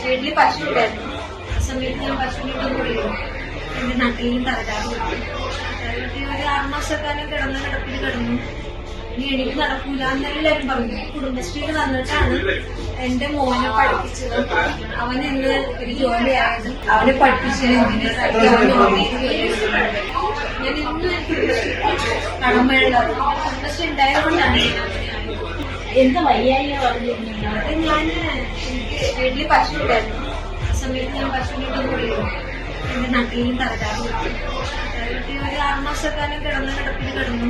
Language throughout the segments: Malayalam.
വീട്ടില് പശു ഉണ്ടായിരുന്നു. ആ സമയത്ത് ഞാൻ പശുവിനോട് പോയിരുന്നു. എന്റെ നട്ടിലും തലകാട് കിട്ടി. ഒരു 6 മാസക്കാലം കിടപ്പിൽ കിടന്നു. ഇനി എനിക്ക് നടക്കൂല എന്നെല്ലാരും പറഞ്ഞു. കുടുംബശ്രീയിൽ വന്നിട്ടാണ് എന്റെ മോനെ പഠിപ്പിച്ചത്. അവൻ ഇന്ന് ഒരു ജോലിയായത്. അവനെ പഠിപ്പിച്ചത് എഞ്ചിനീയറായിട്ട് അവൻ ഓൺലൈനിൽ ജോലി എടുക്കുന്നുണ്ട്. ഞാൻ ഇന്ന് കടമയുള്ളത് കുടുംബശ്രീ ഉണ്ടായതുകൊണ്ടാണ് എന്താ വയ്യായി പറഞ്ഞിരുന്നു? എനിക്ക് വീട്ടില് പശു ഉണ്ടായിരുന്നു. ആ സമയത്ത് ഞാൻ പശുവിനോട് പോയിരുന്നു. എന്റെ നട്ടിലും തലകാട് കിട്ടി. ഒരു 6 മാസക്കാലം കിടപ്പിൽ കിടന്നു.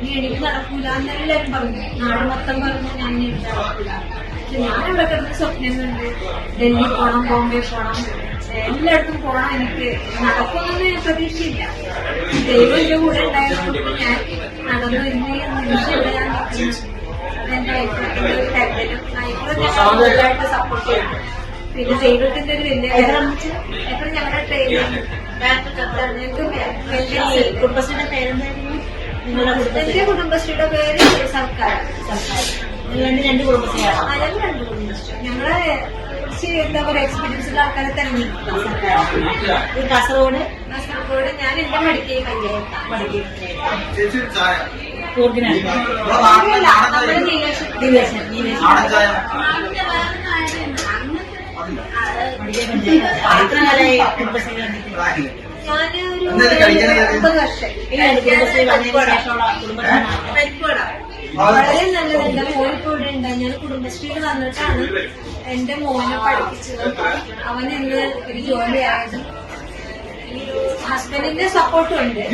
ഇനി എനിക്ക് നടക്കൂല എന്നെല്ലാരും പറഞ്ഞു. നാട് മൊത്തം പറഞ്ഞു ഞാൻ എനിക്ക് നടക്കൂല. പക്ഷെ ഞാൻ ഇവിടെ കിടന്ന് സ്വപ്നം കണ്ട് ഡൽഹി പോണം, ബോംബെ പോണം, എല്ലായിടത്തും പോണം. എനിക്ക് നടക്കുമെന്ന് ഞാൻ പ്രതീക്ഷയില്ല. ദൈവം എന്റെ കൂടെ ഉണ്ടായതുകൊണ്ട് ഞാൻ നടന്നു. ഇന്ന് നിമിഷം ഇവിടെ ഞാൻ നിൽക്കുന്നു. അതെന്റെ അഭിപ്രായത്തിന്റെ ഒരു കരുതലും നന്നായിട്ട് സപ്പോർട്ട് ചെയ്യണം. പിന്നെ ദൈവത്തിന്റെ ഒരു വലിയ എപ്പോഴും ഞങ്ങളുടെ ട്രെയിനിങ് കുടുംബശ്രീയുടെ പേരെന്തായിരുന്നു? എന്റെ കുടുംബശ്രീയുടെ പേര് സർക്കാർ. രണ്ട് കുടുംബശ്രീയാണോ? ഞങ്ങൾ 2 കുടുംബശ്രീ. ഞങ്ങളെ കുറച്ച് എന്താ പറയുക എക്സ്പീരിയൻസുള്ള ആൾക്കാരെ തെരഞ്ഞെടുക്കും. കാസർഗോഡ് ഞാൻ എന്റെ മടിക്കൈ പഞ്ചായത്ത് ഞാനൊരു 9 വർഷം. വളരെ നല്ലത്. എന്റെ മോനിപ്പോ ഇവിടെ ഉണ്ട്. ഞാൻ കുടുംബശ്രീയിൽ വന്നിട്ടാണ് എന്റെ മോനെ പഠിപ്പിച്ചത്. അവൻ ഇന്ന് ഒരു ജോലിയായത്. ഹസ്ബൻഡിന്റെ സപ്പോർട്ടും ഉണ്ട്.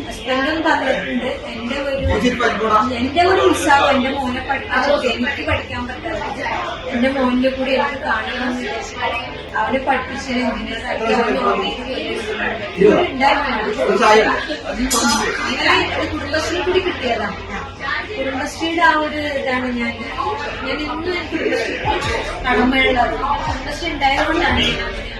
ഹസ്ബൻഡും തന്നിട്ടുണ്ട്. എന്റെ ഒരു ഉത്സാഹം എന്റെ മോനെ പഠിപ്പിച്ചത്. എനിക്ക് പഠിക്കാൻ പറ്റാതെ എന്റെ മോനിന്റെ കൂടെ എനിക്ക് കാണണമെന്ന് വിചാരിച്ചാൽ അവനെ പഠിപ്പിച്ചത് എഞ്ചിനീയറായിട്ട് അവന് അങ്ങനെ കുടുംബശ്രീ കൂടി കിട്ടിയതാണ്. കുടുംബശ്രീയുടെ ആ ഒരു ഇതാണ് ഞാൻ ഇന്ന് കുടുംബശ്രീ കടമയുള്ളത്. കുടുംബശ്രീ ഉണ്ടായതുകൊണ്ടാണ് ഞാൻ